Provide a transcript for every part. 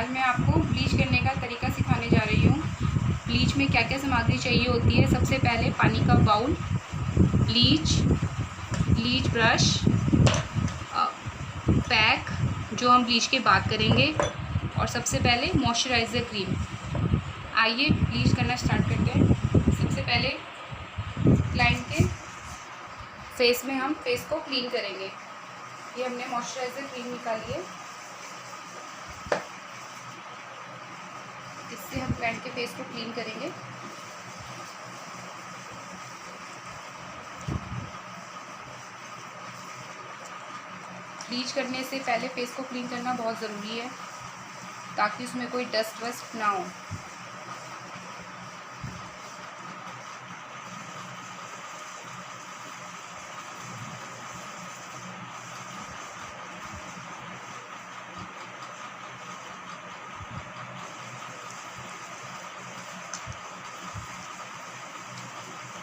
आज मैं आपको ब्लीच करने का तरीका सिखाने जा रही हूँ। ब्लीच में क्या क्या सामग्री चाहिए होती है। सबसे पहले पानी का बाउल, ब्लीच ब्रश, पैक जो हम ब्लीच के बाद करेंगे, और सबसे पहले मॉइस्चराइज़र क्रीम। आइए ब्लीच करना स्टार्ट करते हैं। सबसे पहले क्लाइंट के फेस में हम फेस को क्लीन करेंगे। ये हमने मॉइस्चराइज़र क्रीम निकाली है, इससे हम क्लाइंट के फेस को क्लीन करेंगे। ब्लीच करने से पहले फेस को क्लीन करना बहुत ज़रूरी है ताकि उसमें कोई डस्ट वस्ट ना हो।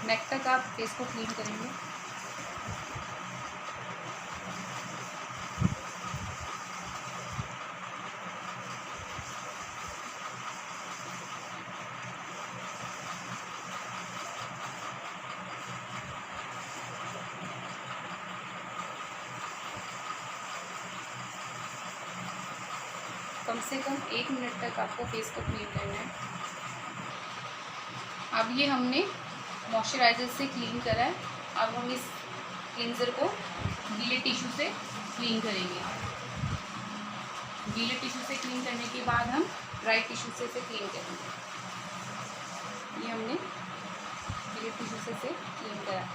नेक तक आप फेस को क्लीन करेंगे। कम से कम 1 मिनट तक आपको फेस को क्लीन करना है। अब ये हमने मॉइस्चराइज़र से क्लीन करा है। अब हम इस क्लींजर को गीले टिश्यू से क्लीन करेंगे। गीले टिश्यू से क्लीन करने के बाद हम ड्राई टिश्यू से इसे क्लीन करेंगे। ये हमने गीले टिश्यू से इसे क्लीन करा।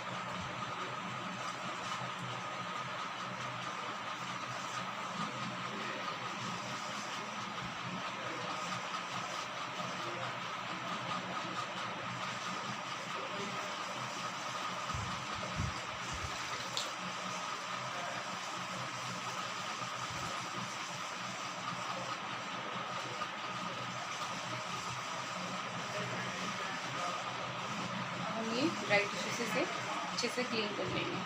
ड्राई टिश्यू से अच्छे से क्लीन कर लेंगे।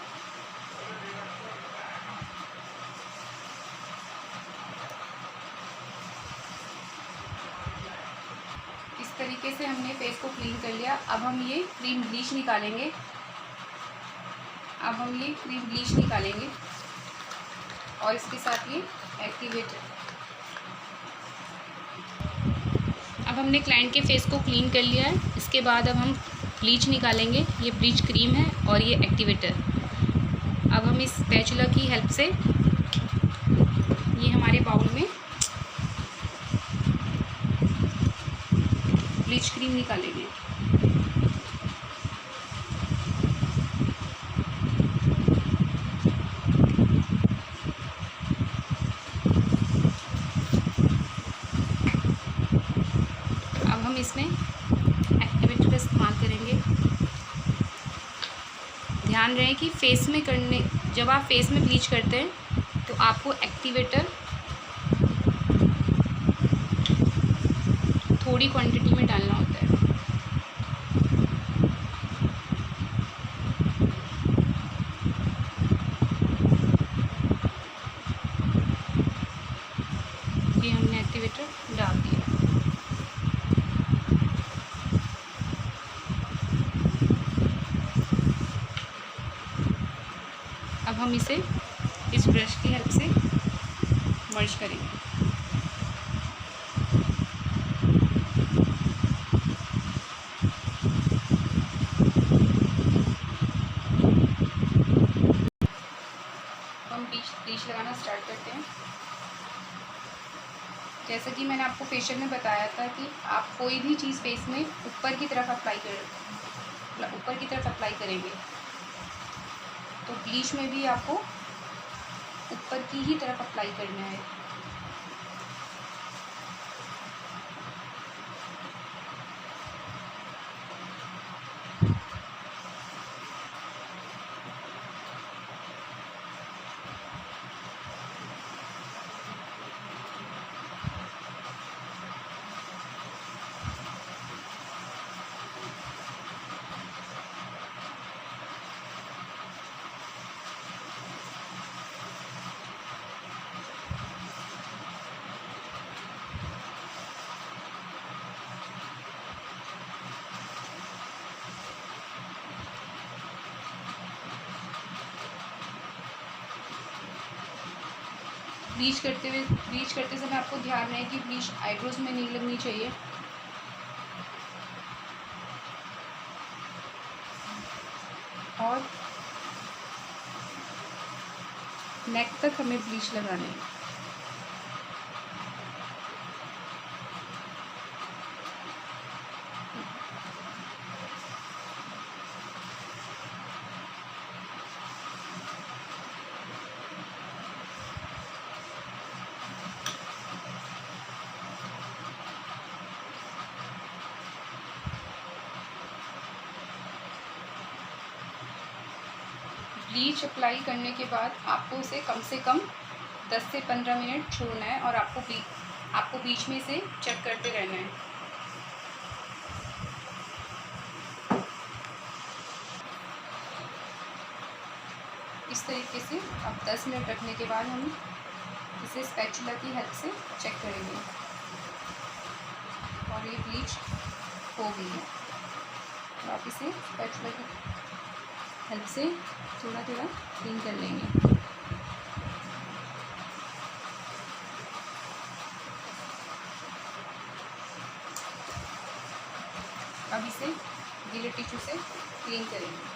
इस तरीके से हमने फेस को क्लीन कर लिया। अब हम ये क्रीम ब्लीच निकालेंगे। और इसके साथ ये एक्टिवेटर। अब हमने क्लाइंट के फेस को क्लीन कर लिया है। इसके बाद अब हम ब्लीच निकालेंगे। ये ब्लीच क्रीम है और ये एक्टिवेटर। अब हम इस स्पैचुला की हेल्प से ये हमारे बाउल में ब्लीच क्रीम निकालेंगे। अब हम इसमें एक्टिवेटर का इस्तेमाल करेंगे। ध्यान रहे कि जब आप फेस में ब्लीच करते हैं तो आपको एक्टिवेटर थोड़ी क्वांटिटी में डालना होता है। ये हमने एक्टिवेटर डाल दिया। अब हम इसे इस ब्रश की हेल्प से मर्ज करेंगे। हम ब्लीच लगाना स्टार्ट करते हैं। जैसा कि मैंने आपको फेशियल में बताया था कि आप कोई भी चीज़ फेस में ऊपर की तरफ अप्लाई करेंगे तो ब्लीच में भी आपको ऊपर की ही तरफ अप्लाई करना है। ब्लीच करते समय आपको ध्यान रहे कि ब्लीच आईब्रोज में नहीं लगनी चाहिए। और नेक तक हमें ब्लीच लगाना है। ब्लीच अप्लाई करने के बाद आपको उसे कम से कम 10 से 15 मिनट छोड़ना है और आपको बीच में से चेक करते रहना है। इस तरीके से अब 10 मिनट रखने के बाद हम इसे स्पैचुला की हेल्प से चेक करेंगे और ये ब्लीच हो गई है। तो आप इसे स्पैचुला की हेल्प से थोड़ा थोड़ा क्लीन कर लेंगे। अब इसे गीले टिश्यू से क्लीन करेंगे।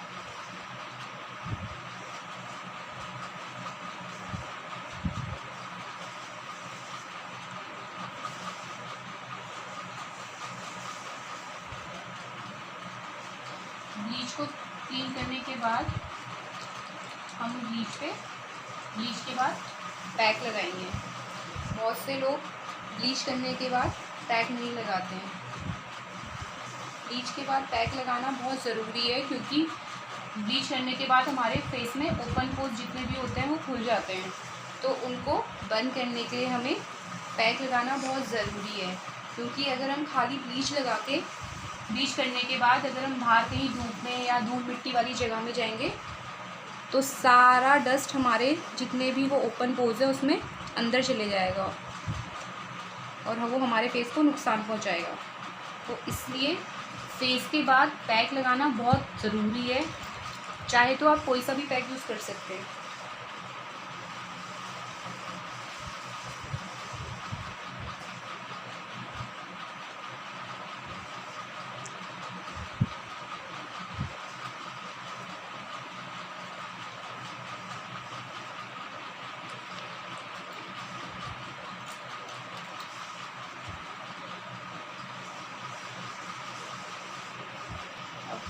ब्लीच को क्लीन करने के बाद हम ब्लीच के बाद पैक लगाएंगे। बहुत से लोग ब्लीच करने के बाद पैक नहीं लगाते हैं। ब्लीच के बाद पैक लगाना बहुत ज़रूरी है, क्योंकि ब्लीच करने के बाद हमारे फेस में ओपन पोर्स जितने भी होते हैं वो खुल जाते हैं, तो उनको बंद करने के लिए हमें पैक लगाना बहुत ज़रूरी है। क्योंकि अगर हम खाली ब्लीच लगा के ब्लीच करने के बाद अगर हम बाहर कहीं धूप में या धूल मिट्टी वाली जगह में जाएंगे तो सारा डस्ट हमारे जितने भी वो ओपन पोर्स है उसमें अंदर चले जाएगा और वो हमारे फेस को नुकसान पहुंचाएगा। तो इसलिए फेस के बाद पैक लगाना बहुत ज़रूरी है। चाहे तो आप कोई सा भी पैक यूज़ कर सकते हैं।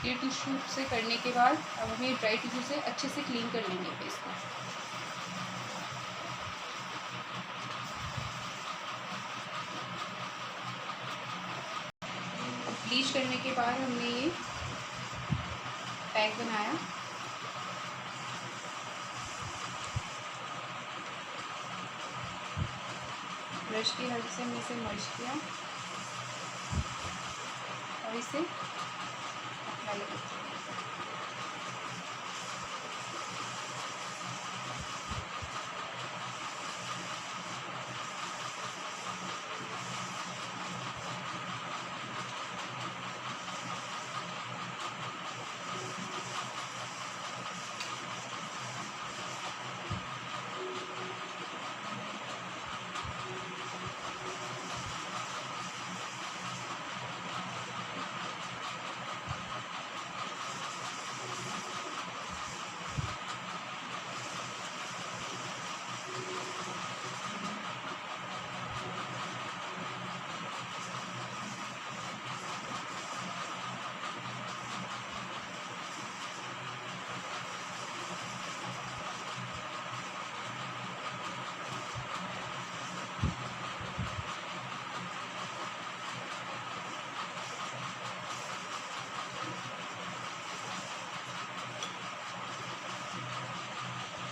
ये टिश्यू से करने के बाद अब हमें ड्राई टिश्यू से अच्छे से क्लीन कर लेंगे फेस को। ब्लीच करने के बाद हमने ये पैक बनाया। ब्रश की हेल्प से हमने इसे मर्ज किया और इसे अप्लाई करते हैं।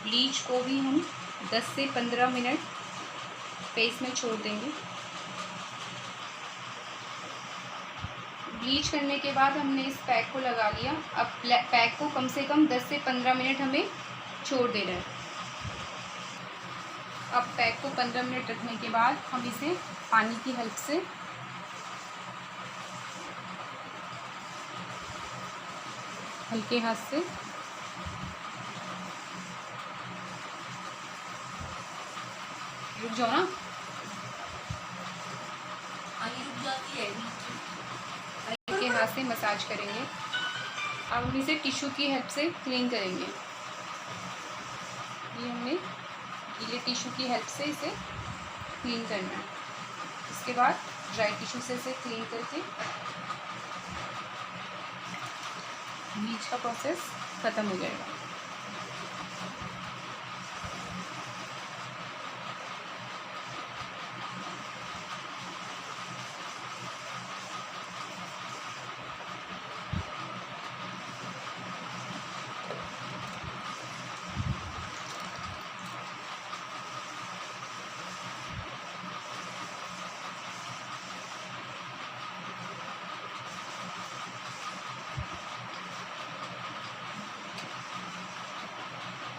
ब्लीच को भी हम 10 से 15 मिनट फेस में छोड़ देंगे। ब्लीच करने के बाद हमने इस पैक को लगा लिया। अब पैक को कम से कम 10 से 15 मिनट हमें छोड़ देना है। अब पैक को 15 मिनट रखने के बाद हम इसे पानी की हेल्प से हल्के हाथ से रुक जाओ ना, आगे रुक जाती है। के हाथ से मसाज करेंगे। अब हम इसे टिश्यू की हेल्प से क्लीन करेंगे। ये हमने गीले टिश्यू की हेल्प से इसे क्लीन करना है। इसके बाद ड्राई टिश्यू से इसे क्लीन करके ब्लीच का प्रोसेस ख़त्म हो जाएगा।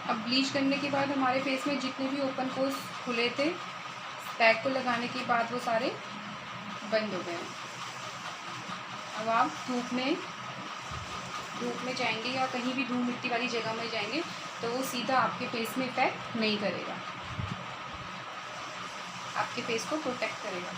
अब ब्लीच करने के बाद हमारे फेस में जितने भी ओपन पोर्स खुले थे, पैक को लगाने के बाद वो सारे बंद हो गए हैं। अब आप धूप में जाएंगे या कहीं भी धूल मिट्टी वाली जगह में जाएंगे तो वो सीधा आपके फेस में इफेक्ट नहीं करेगा, आपके फेस को प्रोटेक्ट करेगा।